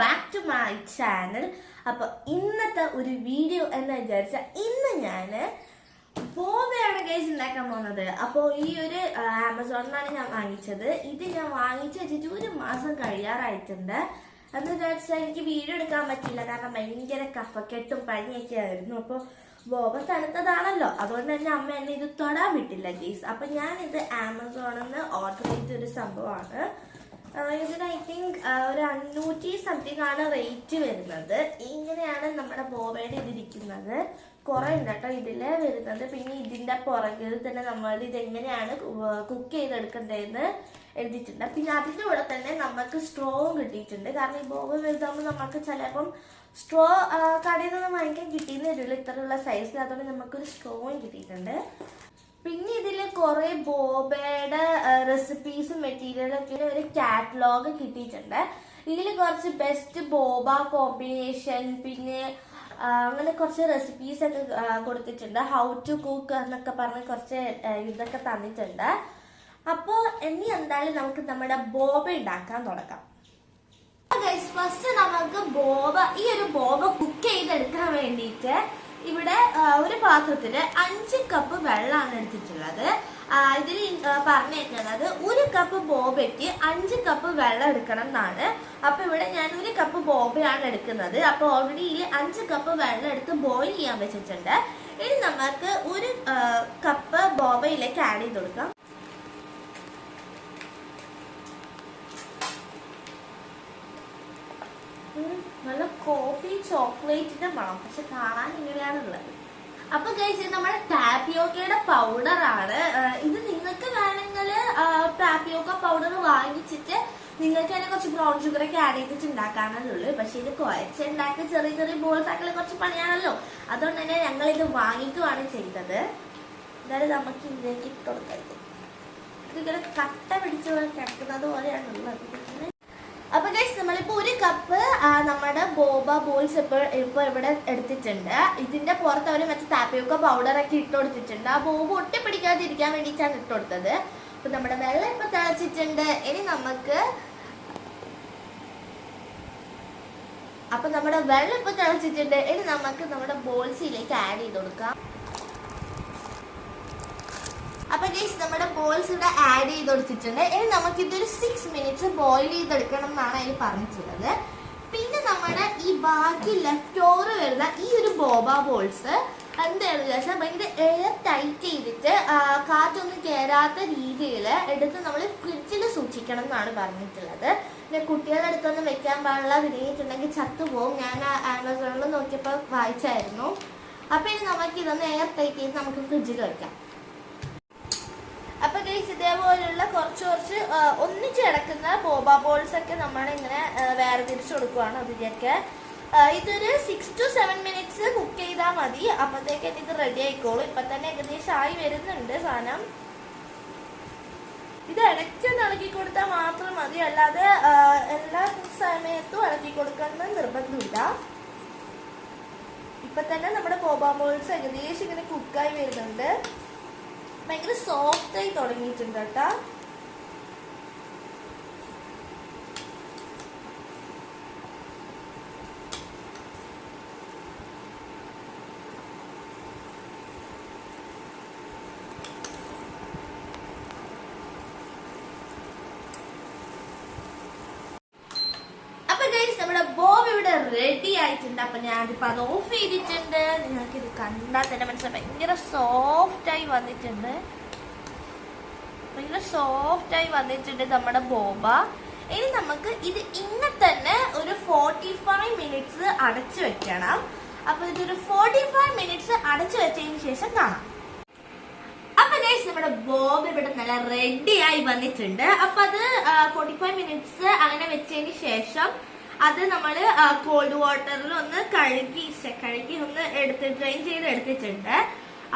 Back to my channel. അപ്പൊ ഇന്നത്തെ ഒരു വീഡിയോ എന്ന് വിചാരിച്ച ഇന്ന് ഞാന് ബോബയാണ് ഗൈസ് ഉണ്ടാക്കാൻ പോകുന്നത്. അപ്പോൾ ഈ ഒരു ആമസോണിലാണ് ഞാൻ വാങ്ങിച്ചത്. ഇത് ഞാൻ വാങ്ങിച്ചു വെച്ചിട്ട് ഒരു മാസം കഴിയാറായിട്ടുണ്ട്. എന്ന് വിചാരിച്ചാൽ എനിക്ക് വീഡിയോ എടുക്കാൻ പറ്റില്ല, കാരണം ഭയങ്കര കഫക്കെട്ടും പനിയൊക്കെ ആയിരുന്നു. അപ്പോൾ ബോബ തണുത്തതാണല്ലോ, അതുകൊണ്ട് തന്നെ അമ്മ എന്നെ ഇത് തൊടാൻ വിട്ടില്ല ഗൈസ്. അപ്പൊ ഞാൻ ഇത് ആമസോണിൽ നിന്ന് ഓർഡർ ചെയ്തൊരു സംഭവമാണ്. ഇതിന് ഐ തിങ്ക് ഒരു 500 സംതിങ് ആണ് റേറ്റ് വരുന്നത്. ഇങ്ങനെയാണ് നമ്മുടെ ബോബയുടെ ഇതിരിക്കുന്നത്. കുറെ ഉണ്ട് കേട്ടോ ഇതില് വരുന്നത്. പിന്നെ ഇതിന്റെ പുറകിൽ തന്നെ നമ്മൾ ഇതെങ്ങനെയാണ് കുക്ക് ചെയ്തെടുക്കേണ്ടതെന്ന് എഴുതിയിട്ടുണ്ട്. പിന്നെ അതിന്റെ കൂടെ തന്നെ നമുക്ക് സ്ട്രോവും കിട്ടിയിട്ടുണ്ട്. കാരണം ഈ ബോബ വലുതാകുമ്പോൾ നമുക്ക് ചിലപ്പം സ്ട്രോ കടയിൽ നിന്ന് വാങ്ങിക്കാൻ കിട്ടിയെന്ന് വരില്ല ഇത്തരമുള്ള സൈസിൽ. അതുകൊണ്ട് നമുക്കൊരു സ്ട്രോയും കിട്ടിയിട്ടുണ്ട്. പിന്നെ ഇതില് കുറെ ബോബയുടെ റെസിപ്പീസും മെറ്റീരിയലൊക്കെ ഒരു കാറ്റലോഗ് കിട്ടിയിട്ടുണ്ട്. ഇതിൽ കുറച്ച് ബെസ്റ്റ് ബോബ കോമ്പിനേഷൻ, പിന്നെ അങ്ങനെ കുറച്ച് റെസിപ്പീസ് ഒക്കെ കൊടുത്തിട്ടുണ്ട്. ഹൗ ടു കുക്ക് എന്നൊക്കെ പറഞ്ഞ് കുറച്ച് ഇതൊക്കെ തന്നിട്ടുണ്ട്. അപ്പോൾ ഇനി എന്തായാലും നമുക്ക് നമ്മുടെ ബോബ ഉണ്ടാക്കാൻ തുടങ്ങാം. ഫസ്റ്റ് നമുക്ക് ഈ ഒരു ബോബ കുക്ക് ചെയ്തെടുക്കാൻ വേണ്ടിയിട്ട് ഇവിടെ ഒരു പാത്രത്തില് 5 കപ്പ് വെള്ളമാണ് എടുത്തിട്ടുള്ളത്. ഇതിൽ പറഞ്ഞേക്കുന്നത് 1 കപ്പ് ബോബയ്ക്ക് 5 കപ്പ് വെള്ളം എടുക്കണം എന്നാണ്. അപ്പൊ ഇവിടെ ഞാൻ 1 കപ്പ് ബോബയാണ് എടുക്കുന്നത്. അപ്പൊ ഓൾറെഡി ഈ 5 കപ്പ് വെള്ളം എടുത്ത് ബോയിൽ ചെയ്യാൻ വെച്ചിട്ടുണ്ട്. ഇനി നമുക്ക് 1 കപ്പ് ബോബയിലേക്ക് ആഡ് ചെയ്ത് കൊടുക്കാം. നല്ല കോഫി ചോക്ലേറ്റിന്റെ മണം, പക്ഷെ കാണാൻ ഇങ്ങനെയാണുള്ളത്. അപ്പൊ ഗൈസ് നമ്മുടെ ടാപ്പിയോക്കയുടെ പൗഡർ ആണ് ഇത്. നിങ്ങൾക്ക് വേണമെങ്കിൽ ടാപ്പിയോക്ക പൗഡർ വാങ്ങിച്ചിട്ട് നിങ്ങൾക്ക് തന്നെ കുറച്ച് ബ്രൗൺ ഷുഗർ ഒക്കെ ആഡ് ചെയ്തിട്ട് ഉണ്ടാക്കാനുള്ളൂ. പക്ഷെ ഇത് കുഴച്ചുണ്ടാക്കി ചെറിയ ചെറിയ ബോൾസ് ആക്കല് കുറച്ച് പണിയാണല്ലോ. അതുകൊണ്ട് തന്നെ ഞങ്ങൾ ഇത് വാങ്ങിക്കുകയാണ് ചെയ്തത്. എന്തായാലും നമുക്ക് ഇതിലേക്ക് ഇട്ട് കൊടുക്കരുത്. ഇതിങ്ങനെ കട്ട പിടിച്ച് കിടക്കുന്നത് പോലെയാണുള്ളത്. അപ്പൊ ഗൈസ് നമ്മളിപ്പോ 1 കപ്പ് നമ്മുടെ ബോബ ബോൾസ് ഇപ്പൊ ഇവിടെ എടുത്തിട്ടുണ്ട്. ഇതിന്റെ പുറത്ത് അവര് മറ്റേ ടാപ്പിയോക്ക പൗഡർ ഒക്കെ ഇട്ട് കൊടുത്തിട്ടുണ്ട്. ആ ബോബ ഒട്ടിപ്പിടിക്കാതിരിക്കാൻ വേണ്ടിയിട്ടാണ് ഇട്ട് കൊടുത്തത്. അപ്പൊ നമ്മുടെ വെള്ളം ഇപ്പൊ തിളച്ചിട്ടുണ്ട്. ഇനി നമുക്ക് നമ്മുടെ ബോൾസിലേക്ക് ആഡ് ചെയ്ത് കൊടുക്കാം. അപ്പൊ ഗൈസ് നമ്മുടെ ബോൾസ് ഇവിടെ ആഡ് ചെയ്ത് കൊടുത്തിട്ടുണ്ട്. ഇനി നമുക്ക് ഇതൊരു 6 മിനിറ്റ്സ് ബോയിൽ ചെയ്തെടുക്കണം എന്നാണ് അതിൽ പറഞ്ഞിട്ടുള്ളത്. പിന്നെ നമ്മുടെ ഈ ബാക്കി ലെഫ്റ്റ് ഓവർ വരുന്ന ഈ ഒരു ബോബ ബോൾസ് എന്താണെന്ന് വെച്ചാൽ ഭയങ്കര എയർ ടൈറ്റ് ചെയ്തിട്ട് കാറ്റൊന്നും കയറാത്ത രീതിയിൽ എടുത്ത് നമ്മൾ ഫ്രിഡ്ജിൽ സൂക്ഷിക്കണം എന്നാണ് പറഞ്ഞിട്ടുള്ളത്. പിന്നെ കുട്ടികളുടെ അടുത്തൊന്നും വെക്കാൻ പാടില്ല, വിരിഞ്ഞിട്ടുണ്ടെങ്കിൽ ചത്തുപോകും. ഞാൻ ആമസോണിൽ നോക്കിയപ്പോൾ വായിച്ചായിരുന്നു. അപ്പൊ ഇനി നമുക്ക് ഇതൊന്ന് എയർ ടൈറ്റ് ചെയ്ത് നമുക്ക് ഫ്രിഡ്ജിൽ വെക്കാം. അപ്പൊ ഗൈസ് ഇതേപോലുള്ള കുറച്ച് ഒന്നിച്ച് കിടക്കുന്ന ബോബ ബോൾസ് ഒക്കെ നമ്മളിങ്ങനെ വേർതിരിച്ചു കൊടുക്കുവാണ്. അതിലേക്ക് ഇതൊരു 6 to 7 മിനിറ്റ്സ് കുക്ക് ചെയ്താൽ മതി. അപ്പത്തേക്ക് ഇത് റെഡി ആയിക്കോളും. ഇപ്പൊ തന്നെ ഏകദേശം ആയി വരുന്നുണ്ട് സാധനം. ഇത് ഇടയ്ക്ക് ഇളക്കി കൊടുത്താൽ മാത്രം മതി, അല്ലാതെ എല്ലാ സമയത്തും ഇളക്കി കൊടുക്കുന്ന നിർബന്ധമില്ല. ഇപ്പൊ തന്നെ നമ്മുടെ ബോബ ബോൾസ് ഏകദേശം ഇങ്ങനെ കുക്കായി വരുന്നുണ്ട്. ഭയങ്കര സോഫ്റ്റ് ആയി തുടങ്ങിയിട്ടുണ്ട് കേട്ടാ. അപ്പൊ ഗൈസ് നമ്മുടെ ബോബ ഇവിടെ റെഡി ആയിട്ടുണ്ട്. അപ്പൊ ഞാനിപ്പോ അത് ഓഫ് ചെയ്തിട്ടുണ്ട്. നിങ്ങൾക്ക് ഇത് കണ്ടാൽ തന്നെ മനസ്സിലായി ഭയങ്കര സോഫ്റ്റ് ആയി വന്നിട്ടുണ്ട് നമ്മുടെ ബോബ. ഇനി നമുക്ക് ഇത് ഇങ്ങനെ തന്നെ ഒരു 45 മിനിറ്റ്സ് അടച്ചു വെക്കണം. അപ്പൊ ഇതൊരു 45 മിനിറ്റ്സ് അടച്ചു വെച്ചതിന് ശേഷം കാണാം. അപ്പൊ ഗൈസ് നമ്മുടെ ബോബ ഇവിടെ നല്ല റെഡി ആയി വന്നിട്ടുണ്ട്. അപ്പൊ അത് 45 മിനിറ്റ്സ് അങ്ങനെ വെച്ചതിന് ശേഷം അത് നമ്മൾ കോൾഡ് വാട്ടറിൽ ഒന്ന് കഴുകി ഒന്ന് ഡ്രെയിൻ ചെയ്ത് എടുത്തിട്ടുണ്ട്.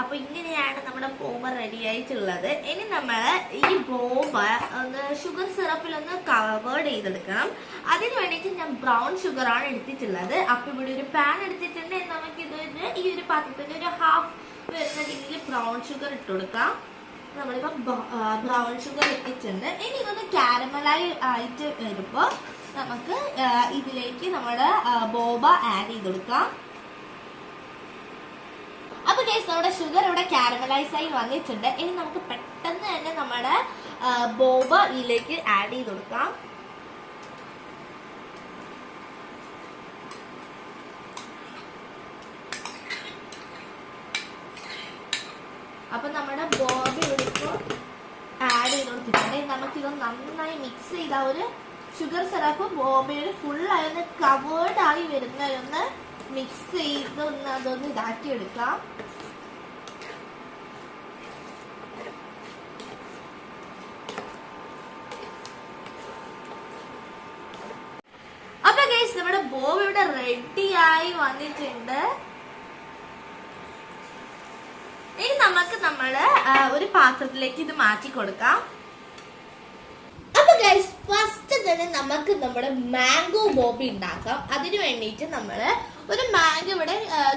അപ്പൊ ഇങ്ങനെയാണ് നമ്മുടെ ബോബ റെഡി ആയിട്ടുള്ളത്. ഇനി നമ്മൾ ഈ ബോബ ഒന്ന് ഷുഗർ സിറപ്പിലൊന്ന് കവേർഡ് ചെയ്തെടുക്കണം. അതിന് വേണ്ടിയിട്ട് ഞാൻ ബ്രൗൺ ഷുഗർ ആണ് എടുത്തിട്ടുള്ളത്. അപ്പൊ ഇവിടെ ഒരു പാൻ എടുത്തിട്ടുണ്ട്. നമുക്ക് ഇതൊരു ഈ ഒരു പാത്രത്തിന്റെ ഒരു ഹാഫ് വരുന്ന രീതിയിൽ ബ്രൗൺ ഷുഗർ ഇട്ട് കൊടുക്കാം. നമ്മളിപ്പോ ബ്രൗൺ ഷുഗർ ഇട്ടിട്ടുണ്ട്. ഇനി ഇതൊന്ന് കാരമലായി ആയിട്ട് വരുമ്പോ നമുക്ക് ഇതിലേക്ക് നമ്മുടെ ബോബ ആഡ് ചെയ്ത് കൊടുക്കാം. അപ്പൊ ഗൈസ് നമ്മുടെ ഷുഗർ ഇവിടെ കാരമലൈസ് ആയി വന്നിട്ടുണ്ട്. ഇനി നമുക്ക് പെട്ടെന്ന് തന്നെ നമ്മുടെ ബോബ ഇതിലേക്ക് ആഡ് ചെയ്ത് കൊടുക്കാം. അപ്പൊ നമ്മുടെ ബോബ ഇവിടെ ആഡ് ചെയ്ത് കൊടുത്തിട്ടുണ്ട്. നമുക്കിത് നന്നായി മിക്സ് ചെയ്ത ഒരു ഷുഗർ സിറപ്പ് ബോബയിൽ ഫുള്ളായി ഒന്ന് കവേർഡ് ആയി വരുന്നതൊന്ന് മിക്സ് ചെയ്ത് അതൊന്ന് ഇതാക്കി എടുക്കാം. അപ്പൊ ഗൈസ് നമ്മുടെ ബോബ ഇവിടെ റെഡി ആയി വന്നിട്ടുണ്ട്. ഇനി നമുക്ക് ഒരു പാത്രത്തിലേക്ക് ഇത് മാറ്റി കൊടുക്കാം. അപ്പൊ ഗൈസ് ഫസ്റ്റ് തന്നെ നമുക്ക് നമ്മുടെ മാംഗോ ബോബി ഉണ്ടാക്കാം. അതിനു വേണ്ടിയിട്ട് നമ്മള് ഒരു മാംഗോ ഇവിടെ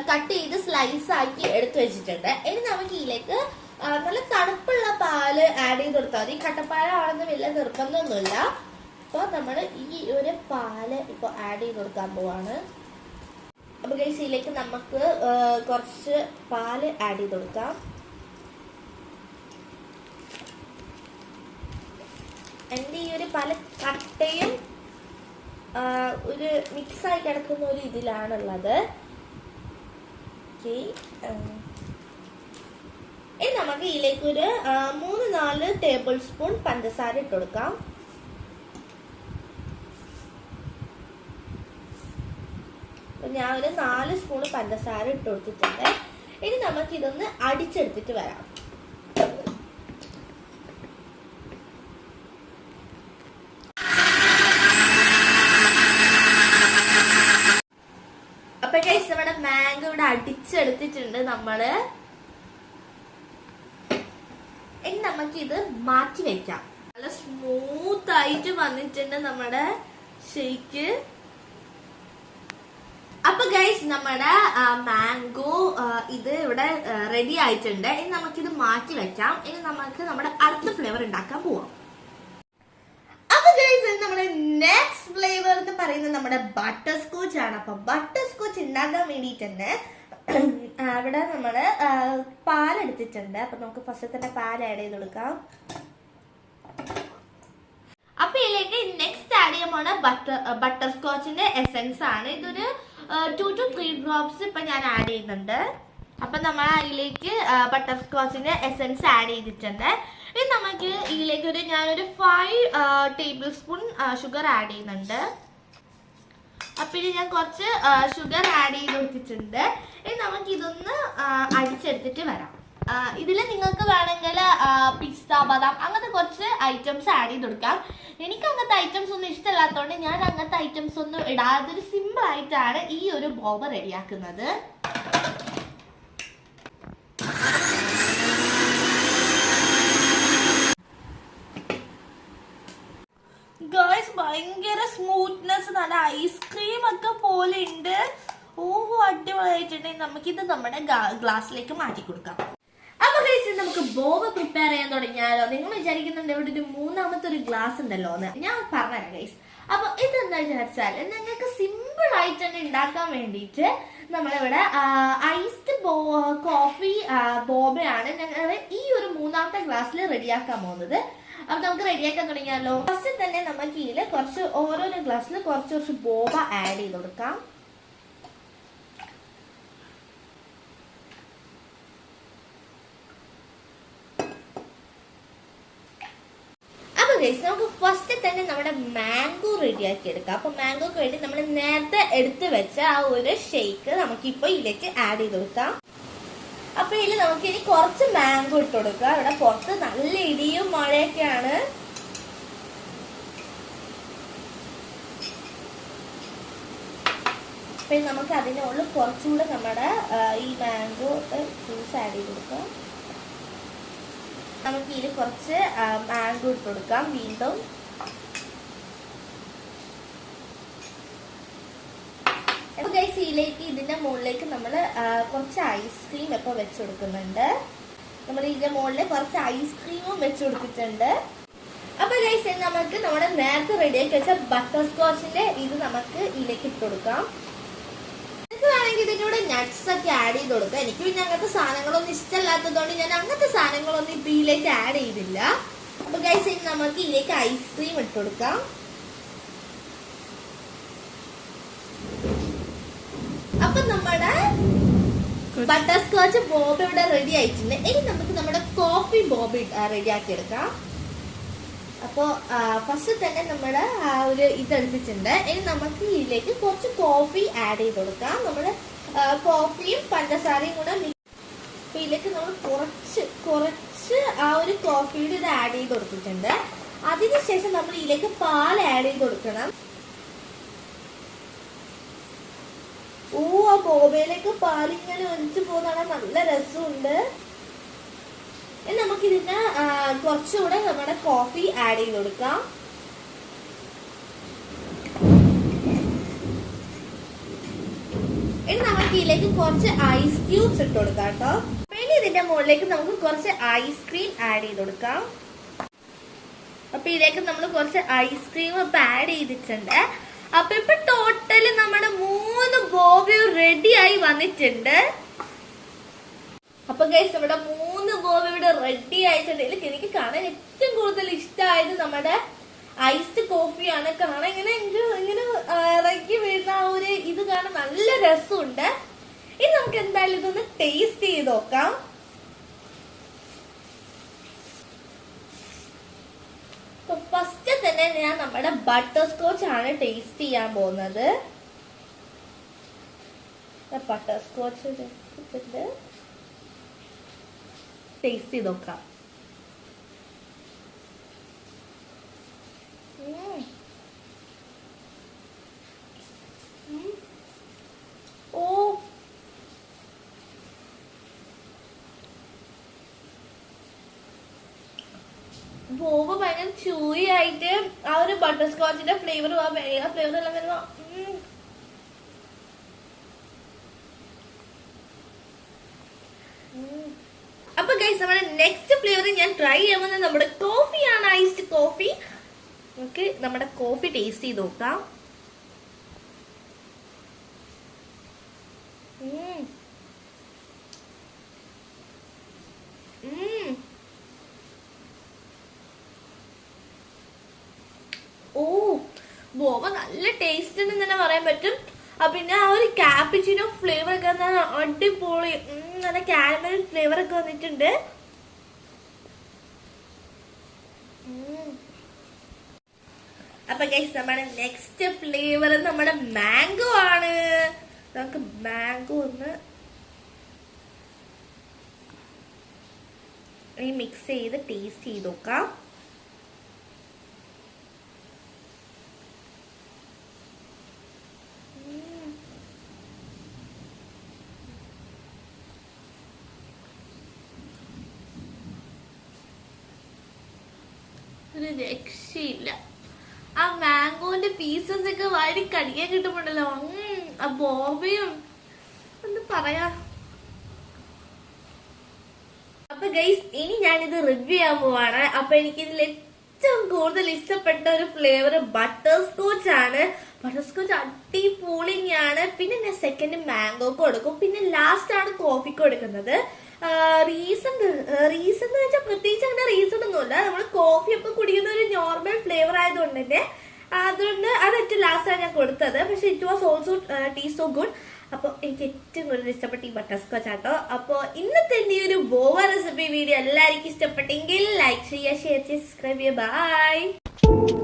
കട്ട് ചെയ്ത് സ്ലൈസ് ആക്കി എടുത്തു വെച്ചിട്ടുണ്ട്. ഇനി നമുക്ക് ഇതിലേക്ക് നല്ല തണുപ്പുള്ള പാല് ആഡ് ചെയ്ത് കൊടുത്താൽ മതി. കട്ടപ്പാലാണെന്ന് വലിയ നിർബന്ധമൊന്നുമില്ല. അപ്പൊ നമ്മള് ഈ ഒരു പാല് ഇപ്പൊ ആഡ് ചെയ്ത് കൊടുക്കാൻ പോവാണ്. അപ്പൊ ഗൈസ് ഇതിലേക്ക് നമുക്ക് കുറച്ച് പാല് ആഡ് ചെയ്ത് കൊടുക്കാം. എന്റെ ഈ ഒരു പാല് കട്ടയും ഒരു മിക്സായി കിടക്കുന്ന ഒരു ഇതിലാണുള്ളത്. ഇനി നമുക്ക് ഇതിലേക്ക് ഒരു 3-4 ടേബിൾ സ്പൂൺ പഞ്ചസാര ഇട്ട് കൊടുക്കാം. ഞാൻ ഒരു 4 സ്പൂൺ പഞ്ചസാര ഇട്ട് കൊടുത്തിട്ടുണ്ട്. ഇനി നമുക്ക് ഇതൊന്ന് അടിച്ചെടുത്തിട്ട് വരാം. അപ്പൊ ഗൈസ് നമ്മുടെ മാംഗോ ഇവിടെ അടിച്ചെടുത്തിട്ടുണ്ട് നമ്മള്. ഇനി നമുക്കിത് മാറ്റി വെക്കാം. നല്ല സ്മൂത്ത് ആയിട്ട് വന്നിട്ടുണ്ട് നമ്മുടെ ഷേക്ക്. അപ്പൊ ഗൈസ് നമ്മുടെ മാംഗോ ഇത് ഇവിടെ റെഡി ആയിട്ടുണ്ട്. ഇനി നമുക്കിത് മാറ്റി വെക്കാം. ഇനി നമുക്ക് നമ്മുടെ അടുത്ത ഫ്ലേവർ ഉണ്ടാക്കാൻ പോവാം. അപ്പൊ ഗൈസ് നമ്മുടെ നെക്സ്റ്റ് ഫ്ലേവർ എന്ന് പറയുന്നത് നമ്മുടെ ബട്ടർ സ്കോച്ച് ആണ്. അപ്പൊ ബട്ടർ സ്കോച്ച് ഉണ്ടാക്കാൻ വേണ്ടിയിട്ട് തന്നെ അവിടെ നമ്മള് പാലെടുത്തിട്ടുണ്ട്. അപ്പൊ നമുക്ക് ഫസ്റ്റ് തന്നെ പാൽ ആഡ് ചെയ്ത് കൊടുക്കാം. അപ്പൊ ഇതിലേക്ക് നെക്സ്റ്റ് ആഡ് ചെയ്യാൻ പോണ ബട്ടർ സ്കോച്ചിന്റെ എസെൻസ് ആണ്. ഇതൊരു 2 to 3 ഡ്രോപ്സ് ഇപ്പൊ ഞാൻ ആഡ് ചെയ്യുന്നുണ്ട്. അപ്പൊ നമ്മൾ അതിലേക്ക് ബട്ടർ സ്കോച്ചിന്റെ എസെൻസ് ആഡ് ചെയ്തിട്ടുണ്ട്. ഇനി നമുക്ക് ഇതിലേക്ക് ഞാനൊരു 5 ടേബിൾ സ്പൂൺ ഷുഗർ ആഡ് ചെയ്യുന്നുണ്ട്. അപ്പൊ ഇനി ഞാൻ കുറച്ച് ഷുഗർ ആഡ് ചെയ്ത് കൊടുത്തിട്ടുണ്ട്. ഇനി നമുക്ക് ഇതൊന്ന് അടിച്ചെടുത്തിട്ട് വരാം. ഇതിൽ നിങ്ങൾക്ക് വേണമെങ്കിൽ പിസ്ത ബദാം അങ്ങനത്തെ കുറച്ച് ഐറ്റംസ് ആഡ് ചെയ്ത് കൊടുക്കാം. എനിക്ക് അങ്ങനത്തെ ഐറ്റംസ് ഒന്നും ഇഷ്ടമല്ലാത്തതുകൊണ്ട് ഞാൻ അങ്ങനത്തെ ഐറ്റംസ് ഒന്നും ഇടാതെ ഒരു സിമ്പിൾ ആയിട്ടാണ് ഈ ഒരു ബോബ റെഡിയാക്കുന്നത്. ഗൈസ് ഭയങ്കര സ്മൂത്ത്നെസ്, നല്ല ഐസ്ക്രീം ഒക്കെ പോലെ ഉണ്ട്. ഓഹോ അടിപൊളിയായിട്ടുണ്ടെങ്കിൽ നമുക്കിത് നമ്മുടെ ഗ്ലാസ്സിലേക്ക് മാറ്റി കൊടുക്കാം. അപ്പൊ ഗൈസ് നമുക്ക് ബോബ പ്രിപ്പയർ ചെയ്യാൻ തുടങ്ങിയാലോ? നിങ്ങൾ വിചാരിക്കുന്നുണ്ട് ഇവിടെ ഒരു മൂന്നാമത്തെ ഒരു ഗ്ലാസ് ഉണ്ടല്ലോ എന്ന്. ഞാൻ പറഞ്ഞുതരാം ഗൈസ്. അപ്പൊ ഇതെന്താ വിചാരിച്ചാൽ നിങ്ങൾക്ക് സിമ്പിൾ ആയിട്ട് തന്നെ ഉണ്ടാക്കാൻ വേണ്ടിയിട്ട് നമ്മളിവിടെ ഐസ്ഡ് കോഫി ബോബയാണ് ഞങ്ങൾ ഈ ഒരു മൂന്നാമത്തെ ഗ്ലാസ്സിൽ റെഡിയാക്കാൻ പോകുന്നത്. അപ്പൊ നമുക്ക് റെഡിയാക്കാൻ തുടങ്ങിയാലോ? ഫസ്റ്റ് തന്നെ നമുക്ക് ഇതിൽ ഓരോരോ ഗ്ലാസ്സിൽ കുറച്ച് ബോബ ആഡ് ചെയ്ത് കൊടുക്കാം. നമുക്ക് ഫസ്റ്റ് തന്നെ നമ്മുടെ മാംഗോ റെഡിയാക്കി എടുക്കാം. അപ്പൊ മാംഗോക്ക് വേണ്ടി നമ്മൾ നേരത്തെ എടുത്തു വെച്ച ആ ഒരു ഷേക്ക് നമുക്കിപ്പോ ഇതിലേക്ക് ആഡ് ചെയ്ത് കൊടുക്കാം. അപ്പൊ ഇതിൽ നമുക്ക് ഇനി കുറച്ച് മാംഗോ ഇട്ട് കൊടുക്കാം. ഇവിടെ പുറത്ത് നല്ല ഇടിയും മഴയൊക്കെയാണ്. അപ്പൊ നമുക്ക് അതിനുള്ളിൽ കുറച്ചുകൂടെ നമ്മുടെ ഈ മാംഗോ ജ്യൂസ് ആഡ് ചെയ്ത് കൊടുക്കാം. നമുക്ക് ഇതിൽ കുറച്ച് മാംഗോ ഇട്ട് കൊടുക്കാം. വീണ്ടും ഇതിലേക്ക് ഇതിന്റെ മുകളിലേക്ക് നമ്മൾ കുറച്ച് ഐസ്ക്രീം ഇപ്പൊ വെച്ച് കൊടുക്കുന്നുണ്ട്. നമ്മൾ ഇതിന്റെ മുകളിൽ കുറച്ച് ഐസ്ക്രീമും വെച്ച് കൊടുത്തിട്ടുണ്ട്. അപ്പൊ ഗൈസ് നമുക്ക് നമ്മുടെ നേരത്തെ റെഡിയാക്കി വെച്ച ബട്ടർ സ്കോച്ചിന്റെ ഇത് നമുക്ക് ഇതിലേക്ക് ഇട്ട് കൊടുക്കാം. നിങ്ങൾക്ക് വേണമെങ്കിൽ ഇതിന്റെ കൂടെ നട്ട്സ് ഒക്കെ ആഡ് ചെയ്ത് കൊടുക്കാം. എനിക്ക് പിന്നെ അങ്ങനത്തെ സാധനങ്ങളൊന്നും ഇഷ്ടമല്ലാത്തതുകൊണ്ട് ഞാൻ അങ്ങനത്തെ സാധനങ്ങളൊന്നും ഇപ്പൊ ഇതിലേക്ക് ആഡ് ചെയ്തില്ല. അപ്പൊ ഗൈസ് ഇനി നമുക്ക് ഇതിലേക്ക് ഐസ്ക്രീം ഇട്ട് കൊടുക്കാം. അപ്പൊ നമ്മുടെ ബട്ടർ സ്കോച്ച് ബോബ് ഇവിടെ റെഡി ആയിട്ടുണ്ട്. ഇനി നമുക്ക് നമ്മുടെ കോഫി ബോബ് റെഡി ആക്കി എടുക്കാം. അപ്പോ ഫസ്റ്റ് തന്നെ നമ്മുടെ ഒരു ഇതെടുത്തിട്ടുണ്ട്. ഇനി നമുക്ക് ഇതിലേക്ക് കുറച്ച് കോഫി ആഡ് ചെയ്ത് കൊടുക്കാം. നമ്മുടെ കോഫിയും പഞ്ചസാരയും കൂടെ ഇതിലേക്ക് നമ്മൾ കുറച്ച് ആ ഒരു കോഫിയുടെ ഇത് ആഡ് ചെയ്ത് കൊടുത്തിട്ടുണ്ട്. അതിനുശേഷം നമ്മൾ ഇതിലേക്ക് പാൽ ആഡ് ചെയ്ത് കൊടുക്കണം. ആ ബോബയിലേക്ക് പാലിങ്ങനെ ഒഴിച്ചു പോകുന്ന നല്ല രസമുണ്ട്. ഇനി നമുക്ക് ഇതിന് കുറച്ചുകൂടെ നമ്മുടെ കോഫി ആഡ് ചെയ്ത് കൊടുക്കാം. ഇനി നമുക്ക് ഇതിലേക്ക് കുറച്ച് ഐസ് ക്യൂബ്സ് ഇട്ട് കൊടുക്കാം കേട്ടോ. ഇനി ഇതിന്റെ മുകളിലേക്ക് നമുക്ക് കുറച്ച് ഐസ്ക്രീം ആഡ് ചെയ്ത് കൊടുക്കാം. അപ്പൊ ഇതിലേക്ക് നമ്മൾ കുറച്ച് ഐസ്ക്രീം ഇപ്പൊ ആഡ് ചെയ്തിട്ടുണ്ട്. അപ്പൊ ഇപ്പൊ ടോട്ടല് നമ്മുടെ 3 ബോബിയും റെഡി ആയി വന്നിട്ടുണ്ട്. അപ്പൊ ഗൈസ് നമ്മുടെ 3 ബോബി ഇവിടെ റെഡി ആയിട്ടുണ്ട്. എനിക്ക് കാണാൻ ഏറ്റവും കൂടുതൽ ഇഷ്ടമായത് നമ്മുടെ ഐസ്ഡ് കോഫിയാണ്. കാണാൻ ഇങ്ങനെ ഇറക്കി വീഴുന്ന ആ ഒരു ഇത് കാണാൻ നല്ല രസമുണ്ട്. ഇനി നമുക്ക് എന്തായാലും ഇതൊന്ന് ടേസ്റ്റ് ചെയ്ത് നോക്കാം. ഫസ്റ്റ് തന്നെ ഞാൻ നമ്മുടെ ബട്ടർ സ്കോച്ച് ആണ് ടേസ്റ്റ് ചെയ്യാൻ പോകുന്നത്. ബട്ടർ സ്കോച്ച് ടേസ്റ്റ് ചെയ്ത് നോക്കാം. ഓ ബോബ് ഭയങ്കര ചൂയി ആയിട്ട് ആ ഒരു ബട്ടർ സ്കോച്ചിന്റെ ഫ്ലേവർ ഫ്ലേവർ എല്ലാം വരുമ്പോ അപ്പൊ ഗൈസ് നമ്മുടെ നെക്സ്റ്റ് ഫ്ലേവർ ഞാൻ ട്രൈ ചെയ്യുന്നത് നമ്മുടെ കോഫിയാണ്, ഐസ്ഡ് കോഫി. നമുക്ക് നമ്മുടെ കോഫി ടേസ്റ്റ് ചെയ്ത് നോക്കാം. ഓ ബോബ നല്ല ടേസ്റ്റ് ഉണ്ടെന്ന് തന്നെ പറയാൻ പറ്റും. പിന്നെ ആ ഒരു കാപ്പിച്ചിനോ ഫ്ലേവർ ഒക്കെ അടിപൊളി, നല്ല കാരമൽ ഫ്ലേവർ ഒക്കെ വന്നിട്ടുണ്ട്. അപ്പൊ ഗൈസ് നമ്മുടെ നെക്സ്റ്റ് ഫ്ലേവർ നമ്മുടെ മാംഗോ ആണ്. നമുക്ക് മാംഗോ ഒന്ന് മിക്സ് ചെയ്ത് ടേസ്റ്റ് ചെയ്ത് നോക്കാം. ഒരു രക്ഷയില്ല. ആ മാംഗോന്റെ പീസസ് ഒക്കെ വാരി കടിക്കാൻ കിട്ടുമ്പോണ്ടല്ലോ ആ ബോബയും എന്താ പറയാ. അപ്പൊ ഗൈസ് ഇനി ഞാനിത് റിവ്യൂ ചെയ്യാൻ പോവാണ്. അപ്പൊ എനിക്ക് ഇതിൽ ഏറ്റവും കൂടുതൽ ഇഷ്ടപ്പെട്ട ഒരു ഫ്ലേവർ ബട്ടർ സ്കോച്ച് ആണ്. ബട്ടർ സ്കോച്ച് അടിപൊളിയാണ്. പിന്നെ ഞാൻ സെക്കൻഡ് മാംഗോക്ക് കൊടുക്കും. പിന്നെ ലാസ്റ്റ് ആണ് കോഫിക്ക് കൊടുക്കുന്നത്. റീസൺ എന്ന് വെച്ചാൽ പ്രത്യേകിച്ച് അങ്ങനെ റീസൺ ഒന്നുമില്ല. നമ്മൾ കോഫി ഒക്കെ കുടിക്കുന്ന ഒരു നോർമൽ ഫ്ലേവർ ആയതുകൊണ്ട് തന്നെ അതുകൊണ്ട് അത് ഏറ്റവും ലാസ്റ്റാണ് ഞാൻ കൊടുത്തത്. പക്ഷെ it was also taste so good. അപ്പോൾ എനിക്ക് ഏറ്റവും കൂടുതൽ ഇഷ്ടപ്പെട്ട ഈ ബട്ടർ സ്കോച്ച് ആട്ടോ. അപ്പോൾ ഇന്നത്തെ ഈ ഒരു ബോവ റെസിപ്പി വീഡിയോ എല്ലാവർക്കും ഇഷ്ടപ്പെട്ടെങ്കിൽ ലൈക്ക് ചെയ്യുക, ഷെയർ ചെയ്യുക, സബ്സ്ക്രൈബ് ചെയ്യുക. ബൈ.